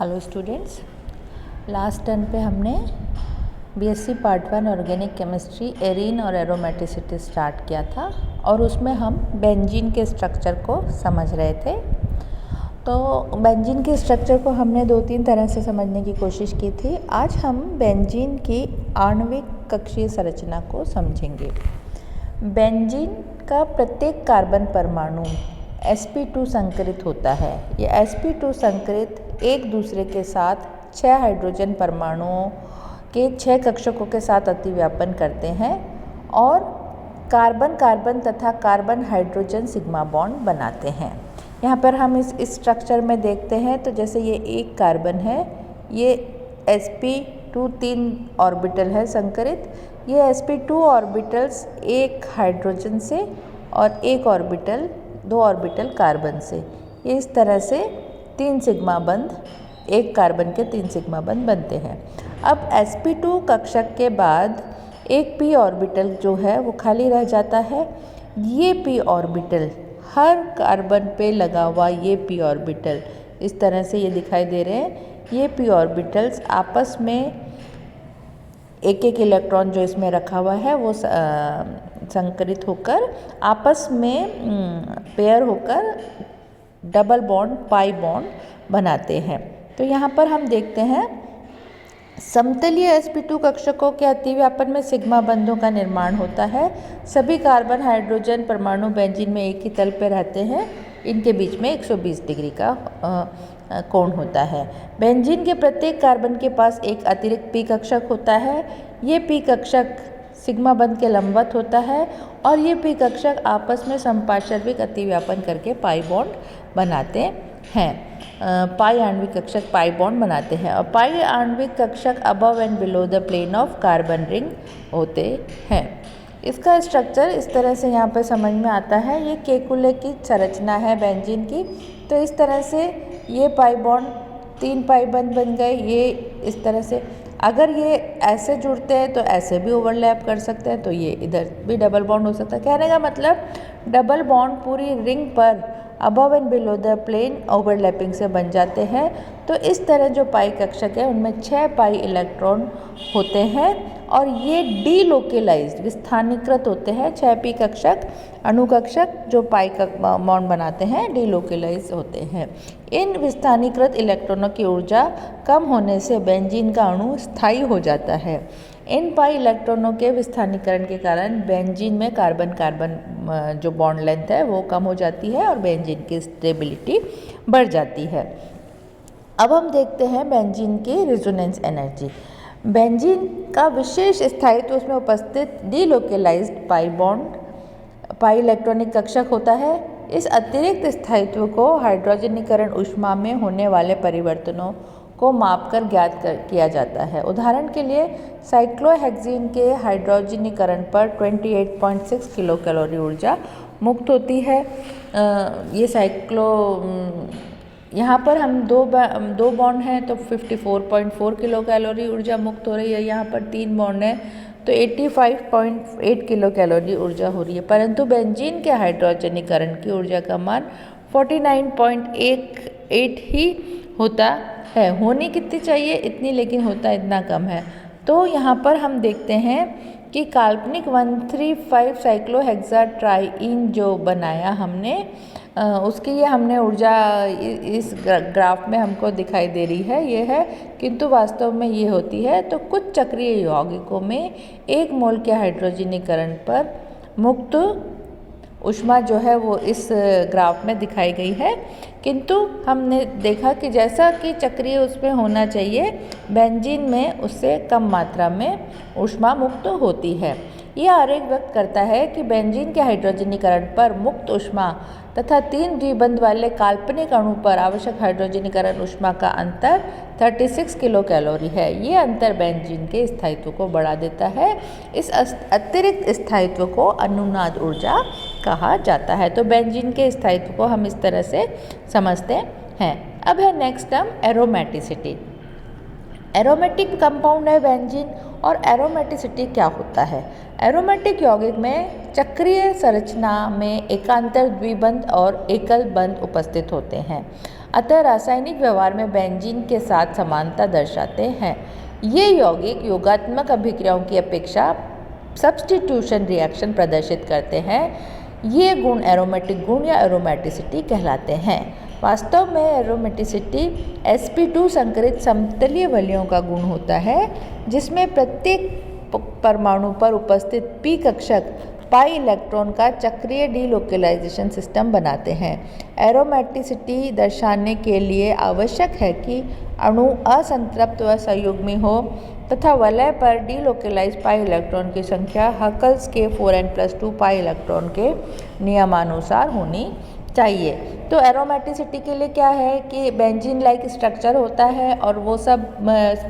Hello students, last term पे हमने BSc part 1 organic chemistry arene और एरोमेटिसिटी स्टार्ट किया था और उसमें हम बेंजीन के स्ट्रक्चर को समझ रहे थे। तो बेंजीन के स्ट्रक्चर को हमने 2-3 तरह से समझने की कोशिश की थी। आज हम बेंजीन की आणविक कक्षीय संरचना को समझेंगे। बेंजीन का प्रत्येक कार्बन परमाणु sp2 संकरित होता है। ये sp2 संकरित एक दूसरे के साथ 6 हाइड्रोजन परमाणुओं के 6 कक्षकों के साथ अतिव्यापन करते हैं और कार्बन कार्बन तथा कार्बन हाइड्रोजन सिग्मा बॉन्ड बनाते हैं। यहाँ पर हम इस स्ट्रक्चर में देखते हैं तो जैसे ये एक कार्बन है, ये sp2 3 ऑर्बिटल है संकरित। ये sp2 ऑर्बिटल्स एक हाइड्रोजन से और एक ऑर्बिटल 2 ऑर्बिटल कार्बन से, ये इस तरह से 3 सिग्मा बंध, एक कार्बन के 3 सिग्मा बंध बनते हैं। अब sp2 कक्षक के बाद एक p ऑर्बिटल जो है वो खाली रह जाता है। ये p ऑर्बिटल हर कार्बन पे लगा हुआ ये p ऑर्बिटल इस तरह से ये दिखाई दे रहे हैं। ये p ऑर्बिटल्स आपस में एक एक इलेक्ट्रॉन जो इसमें रखा हुआ है वो संकरित होकर आपस में पेयर होकर डबल बॉन्ड पाई बॉन्ड बनाते हैं। तो यहाँ पर हम देखते हैं समतलीय sp2 कक्षकों के अतिव्यापन में सिग्मा बंधों का निर्माण होता है। सभी कार्बन हाइड्रोजन परमाणु बेंजीन में एक ही तल पर रहते हैं। इनके बीच में 120 डिग्री का कोण होता है। बेंजीन के प्रत्येक कार्बन के पास एक अतिरिक्त p कक्षक होता है। ये p कक्षक सिग्मा बंध के लंबवत होता है और ये p कक्षक आपस में संपार्श्विक अतिव्यापन करके पाई बॉन्ड बनाते हैं। पाई आणविक कक्षक पाई बॉन्ड बनाते हैं और पाई आणविक कक्षक above and below the plane of carbon ring होते हैं। इसका स्ट्रक्चर इस तरह से यहाँ पर समझ में आता है। ये केकुले की संरचना है बेंजीन की। तो इस तरह से ये पाई बॉन्ड 3 पाई बंध बन गए। ये इस तरह से अगर ये ऐसे जुड़ते हैं तो ऐसे भी ओवरलैप कर सकते हैं, तो ये इधर भी डबल बॉन्ड हो सकता है। कहने का मतलब डबल बॉन्ड पूरी रिंग पर above and below the plane overlapping से बन जाते हैं। तो इस तरह जो पाई कक्षक है उनमें 6 पाई इलेक्ट्रॉन होते हैं और ये डीलोकेलाइज्ड विस्थानीकृत होते हैं। 6 p कक्षक अणुकक्षक जो पाई का बॉन्ड बनाते हैं डीलोकेलाइज होते हैं। इन विस्थानीकृत इलेक्ट्रॉनों की ऊर्जा कम होने से बेंजीन का अणु स्थायी हो जाता है। इन पाई इलेक्ट्रॉनों के विस्थानीकरण के कारण बेंजीन में कार्बन कार्बन जो बॉन्ड लेंथ है वो कम हो जाती है और बेंजीन की स्टेबिलिटी बढ़ जाती है। अब हम देखते हैं बेंजीन की रेजोनेंस एनर्जी। बेंजीन का विशेष स्थायित्व उसमें उपस्थित डीलोकेलाइज्ड पाई बॉन्ड पाई इलेक्ट्रॉनिक कक्षक होता है। इस अतिरिक्त स्थायित्व को हाइड्रोजनीकरण ऊष्मा में होने वाले परिवर्तनों को मापकर ज्ञात किया जाता है। उदाहरण के लिए साइक्लोहेक्सीन के हाइड्रोजनीकरण पर 28.6 किलो कैलोरी ऊर्जा मुक्त होती है। ये यहाँ पर हम दो बॉन्ड हैं तो 54.4 किलो कैलोरी ऊर्जा मुक्त हो रही है। यहाँ पर 3 बॉन्ड हैं तो 85.8 किलो कैलोरी ऊर्जा हो रही है। परंतु बेंजीन के हाइड्रोजनीकरण की ऊर्जा का मान 49.8 ही होता है। होनी कितनी चाहिए इतनी, लेकिन होता इतना कम है। तो यहाँ पर हम देखते हैं कि काल्पनिक 135 साइक्लोहेक्सा ट्राइइन जो बनाया हमने उसकी ये हमने ऊर्जा इस ग्राफ में हमको दिखाई दे रही है, ये है, किंतु वास्तव में ये होती है। तो कुछ चक्रीय यौगिकों में 1 मोल के हाइड्रोजनीकरण पर मुक्त ऊष्मा जो है वो इस ग्राफ में दिखाई गई है। किंतु हमने देखा कि जैसा कि चक्रीय उसमें होना चाहिए बेंजीन में उससे कम मात्रा में ऊष्मा मुक्त होती है। यह आरेख व्यक्त करता है कि बेंजीन के हाइड्रोजनीकरण पर मुक्त ऊष्मा तथा 3 द्विबंध वाले काल्पनिक अणु पर आवश्यक हाइड्रोजनीकरण ऊष्मा का अंतर 36 किलो कैलोरी है। ये अंतर बेंजीन के स्थायित्व को बढ़ा देता है। इस अतिरिक्त स्थायित्व को अनुनाद ऊर्जा कहा जाता है। तो बेंजीन के स्थायित्व को हम इस तरह से समझते हैं। अब है next term aromaticity. Aromatic compound है बेंजीन और एरोमेटिसिटी क्या होता है? एरोमेटिक यौगिक में चक्रीय संरचना में एकांतर द्विबंध और एकल बंध उपस्थित होते हैं। अतः रासायनिक व्यवहार में बेंजीन के साथ समानता दर्शाते हैं। ये यौगिक योगात्मक अभिक्रियाओं की अपेक्षा सब्स्टिट्यूशन रिएक्शन प्रदर्शित करते हैं। ये गुण एरोमेटिक गुण या एरोमेटिसिटी कहलाते हैं। वास्तव में एरोमेटिसिटी sp2 संकरित समतलीय वलयों का गुण होता है, जिसमें प्रत्येक परमाणु पर उपस्थित p कक्षक पाई इलेक्ट्रॉन का चक्रीय डीलोकलाइजेशन सिस्टम बनाते हैं। एरोमेटिसिटी दर्शाने के लिए आवश्यक है कि अणु असंतृप्त व संयुग्मी हो तथा वलय पर डीलोकलाइज पाई इलेक्ट्रॉन की संख्या हकल्स के 4n+2 पाई इलेक्ट्रॉन के नियमानुसार होनी चाहिए। तो एरोमेटिसिटी के लिए क्या है कि बेंजीन लाइक स्ट्रक्चर होता है और वो सब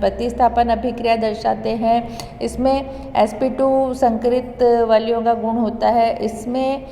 प्रतिस्थापन अभिक्रिया दर्शाते हैं। इसमें sp2 संकरित वलयों का गुण होता है। इसमें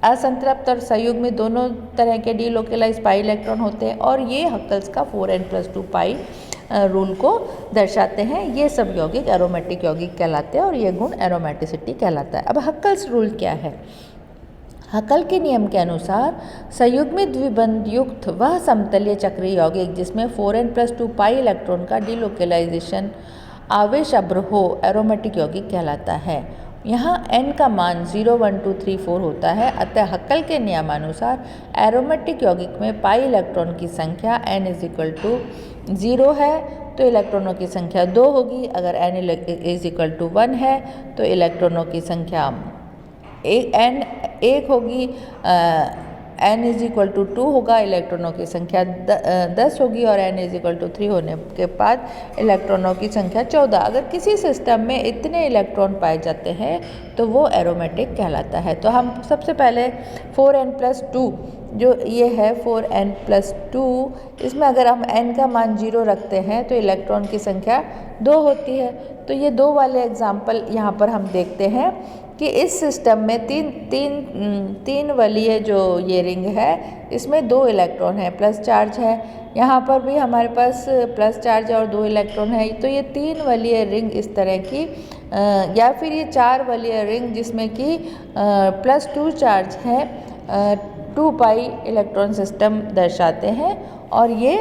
असंतृप्त और संयुग्मी दोनों तरह के डीलोकलाइज पाई इलेक्ट्रॉन होते हैं और ये हकल्स का 4n+2 पाई रूल को दर्शाते हैं। ये सब यौगिक एरोमेटिक यौगिक कहलाते हैं और ये गुण एरोमेटिसिटी कहलाता है। अब हकल्स रूल क्या है? हकल के नियम के अनुसार संयुग्मी द्विबंध युक्त वह समतलीय चक्रीय यौगिक जिसमें 4n+2 पाई इलेक्ट्रॉन का डीलोकलाइजेशन आवेश अभ्र हो एरोमेटिक यौगिक कहलाता है। यहाँ n का मान 0, 1, 2, 3, 4 होता है। अतः हकल के नियमानुसार एरोमेटिक यौगिक में पाई इलेक्ट्रॉन की संख्या n = 0 है तो इलेक्ट्रॉनों की संख्या 2 होगी। अगर n = 1 है तो इलेक्ट्रॉनों की संख्या n 1 होगी। n = 2 होगा, इलेक्ट्रॉनों की संख्या 10 होगी और n = 3 होने के बाद इलेक्ट्रॉनों की संख्या 14। अगर किसी सिस्टम में इतने इलेक्ट्रॉन पाए जाते हैं तो वो एरोमेटिक कहलाता है। तो हम सबसे पहले 4n+2 जो ये है 4n+2, इसमें अगर हम n का मान 0 रखते हैं तो इलेक्ट्रॉन की संख्या 2 होती है। तो ये 2 वाले एग्जाम्पल यहाँ पर हम देखते हैं कि इस सिस्टम में तीन वलीय जो ये रिंग है इसमें 2 इलेक्ट्रॉन है, प्लस चार्ज है। यहाँ पर भी हमारे पास प्लस चार्ज और 2 इलेक्ट्रॉन है। तो ये 3 वलीय रिंग इस तरह की या फिर ये 4 वलीय रिंग जिसमें कि +2 चार्ज है 2 पाई इलेक्ट्रॉन सिस्टम दर्शाते हैं और ये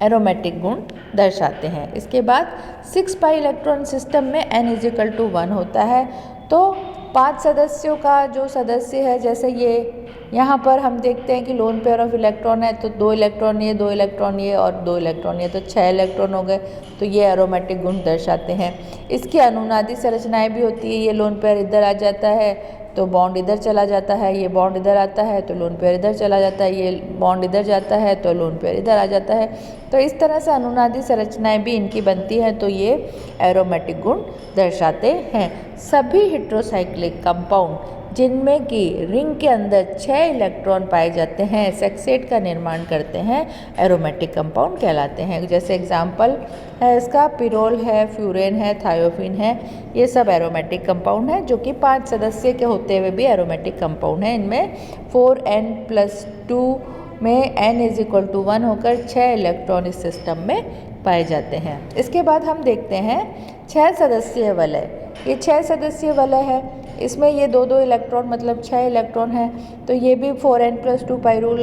एरोमेटिक गुण दर्शाते हैं। इसके बाद 6 पाई इलेक्ट्रॉन सिस्टम में n = 1 होता है। तो 5 सदस्यों का जो सदस्य है, जैसे ये यहाँ पर हम देखते हैं कि लोन पेयर ऑफ इलेक्ट्रॉन है तो 2 इलेक्ट्रॉन ये, 2 इलेक्ट्रॉन ये और 2 इलेक्ट्रॉन ये, तो 6 इलेक्ट्रॉन हो गए। तो ये एरोमेटिक गुण दर्शाते हैं। इसकी अनुनादी संरचनाएं भी होती है। ये लोन पेयर इधर आ जाता है तो बॉन्ड इधर चला जाता है, ये बॉन्ड इधर आता है तो लोन पेयर इधर चला जाता है, ये बॉन्ड इधर जाता है तो लोन पेयर इधर आ जाता है। तो इस तरह से अनुनादी संरचनाएं भी इनकी बनती हैं। तो ये एरोमेटिक गुण दर्शाते हैं। सभी हेटेरोसाइक्लिक कंपाउंड जिनमें कि रिंग के अंदर 6 इलेक्ट्रॉन पाए जाते हैं सेक्सेट का निर्माण करते हैं, एरोमेटिक कंपाउंड कहलाते हैं। जैसे एग्जाम्पल है इसका पिरोल है, फ्यूरेन है, थायोफिन है, ये सब एरोमेटिक कंपाउंड हैं जो कि 5 सदस्य के होते हुए भी एरोमेटिक कंपाउंड हैं। इनमें 4n+2 में n = 1 होकर 6 इलेक्ट्रॉन इस सिस्टम में पाए जाते हैं। इसके बाद हम देखते हैं 6 सदस्यीय वलय। ये 6 सदस्यीय वलय है, इसमें ये 2-2 इलेक्ट्रॉन मतलब 6 इलेक्ट्रॉन है। तो ये भी 4n+2 पाई रूल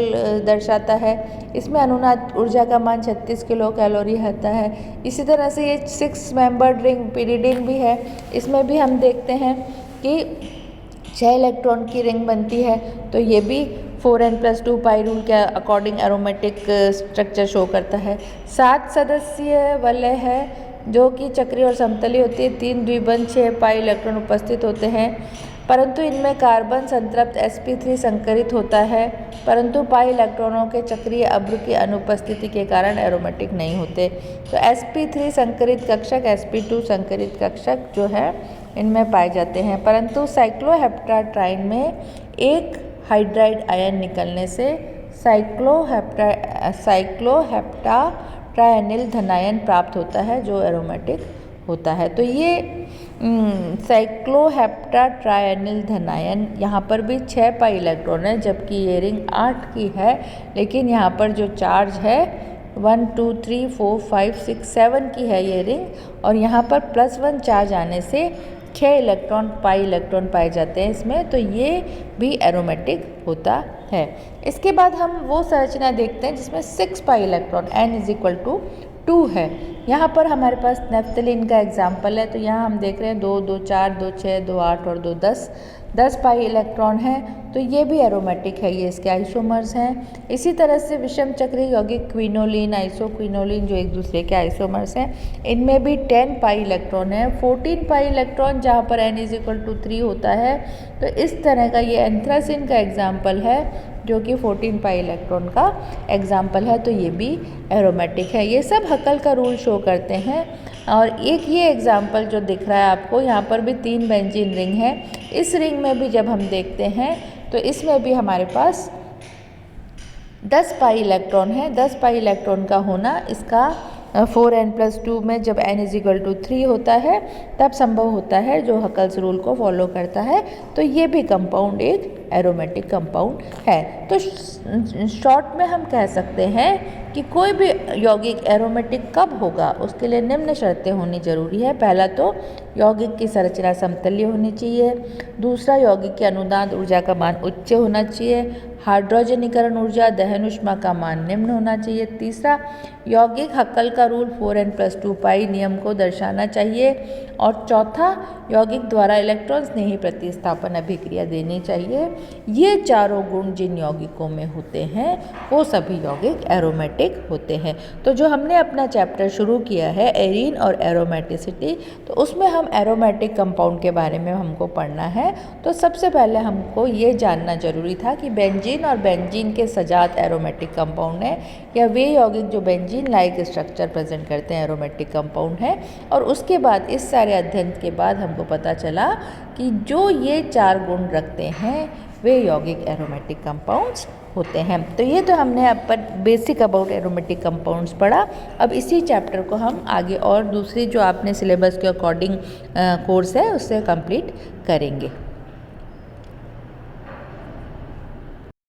दर्शाता है। इसमें अनुनाद ऊर्जा का मान 36 किलो कैलोरी होता है। इसी तरह से ये 6 मेंबर्ड रिंग पिरिडिन भी है। इसमें भी हम देखते हैं कि 6 इलेक्ट्रॉन की रिंग बनती है। तो ये भी 4n+2 पाई रूल के अकॉर्डिंग एरोमेटिक स्ट्रक्चर शो करता है। 7 सदस्यीय वलय है जो कि चक्रीय और समतलीय होती है। 3 द्विबंध 6 पाई इलेक्ट्रॉन उपस्थित होते हैं, परंतु इनमें कार्बन संतृप्त sp3 संकरित होता है, परंतु पाई इलेक्ट्रॉनों के चक्रीय अभ्र की अनुपस्थिति के कारण एरोमेटिक नहीं होते। तो sp3 संकरित कक्षक sp2 संकरित कक्षक जो है इनमें पाए जाते हैं, परंतु साइक्लोहेप्टाट्राइन में एक हाइड्राइड आयन निकलने से साइक्लोहेप्टाट्रायनिल धनायन प्राप्त होता है जो एरोमेटिक होता है। तो ये साइक्लोहेप्टाट्रायनिल धनायन यहाँ पर भी 6 पाई इलेक्ट्रॉन है, जबकि ये रिंग 8 की है, लेकिन यहाँ पर जो चार्ज है 1, 2, 3, 4, 5, 6, 7 की है ये रिंग और यहाँ पर +1 चार्ज आने से 6 इलेक्ट्रॉन पाई इलेक्ट्रॉन पाए जाते हैं इसमें, तो ये भी एरोमेटिक होता है। इसके बाद हम वो संरचना देखते हैं जिसमें 6 पाई इलेक्ट्रॉन n=2 है। यहाँ पर हमारे पास नेफ्थलीन का एग्जाम्पल है, तो यहाँ हम देख रहे हैं 2 2 4 2 6 2 8 और 2 10 पाई इलेक्ट्रॉन है, तो ये भी एरोमेटिक है, ये इसके आइसोमर्स हैं। इसी तरह से विषम चक्रीय यौगिक क्विनोलिन, आइसोक्विनोलिन जो एक दूसरे के आइसोमर्स हैं, इनमें भी 10 पाई इलेक्ट्रॉन है। 14 पाई इलेक्ट्रॉन जहाँ पर n=3 होता है, तो इस तरह का ये एंथ्रासिन का एग्जाम्पल है जो कि 14 पाई इलेक्ट्रॉन का एग्जाम्पल है, तो ये भी एरोमेटिक है। ये सब हकल का रूल शो करते हैं। और एक ये एग्जाम्पल जो दिख रहा है आपको, यहाँ पर भी 3 बेंजीन रिंग है। इस रिंग में भी जब हम देखते हैं तो इसमें भी हमारे पास 10 पाई इलेक्ट्रॉन है। 10 पाई इलेक्ट्रॉन का होना इसका 4n+2 में जब n=3 होता है तब संभव होता है, जो हकल्स रूल को फॉलो करता है। तो ये भी कंपाउंड एक एरोमेटिक कंपाउंड है। तो शॉर्ट में हम कह सकते हैं कि कोई भी यौगिक एरोमेटिक कब होगा, उसके लिए निम्न शर्तें होनी जरूरी है। पहला तो यौगिक की संरचना समतल्य होनी चाहिए। दूसरा, यौगिक की अनुनाद ऊर्जा का मान उच्च होना चाहिए। हाइड्रोजनीकरण ऊर्जा दहन ऊष्मा का मान निम्न होना चाहिए। तीसरा, यौगिक हक्कल का रूल 4n+2 पाई नियम को दर्शाना चाहिए। और चौथा, यौगिक द्वारा इलेक्ट्रॉन स्नेही प्रतिस्थापन अभिक्रिया देनी चाहिए। ये चारों गुण जिन यौगिकों में होते हैं वो सभी यौगिक एरोमेटिक होते हैं। तो जो हमने अपना चैप्टर शुरू किया है एरीन और एरोमेटिसिटी, तो उसमें हम एरोमेटिक कंपाउंड के बारे में हमको पढ़ना है। तो सबसे पहले हमको ये जानना जरूरी था कि बेंजीन और बेंजीन के सजात एरोमेटिक कंपाउंड है, या वे यौगिक जो बेंजीन लाइक स्ट्रक्चर प्रेजेंट करते हैं एरोमेटिक कंपाउंड है। और उसके बाद इस सारे अध्ययन के बाद हमको पता चला कि जो ये 4 गुण रखते हैं वे यौगिक एरोमेटिक कंपाउंड्स होते हैं। तो ये तो हमने अब पर बेसिक अबाउट एरोमेटिक कंपाउंड्स पढ़ा। अब इसी चैप्टर को हम आगे और दूसरी जो आपने सिलेबस के अकॉर्डिंग कोर्स है उससे कंप्लीट करेंगे।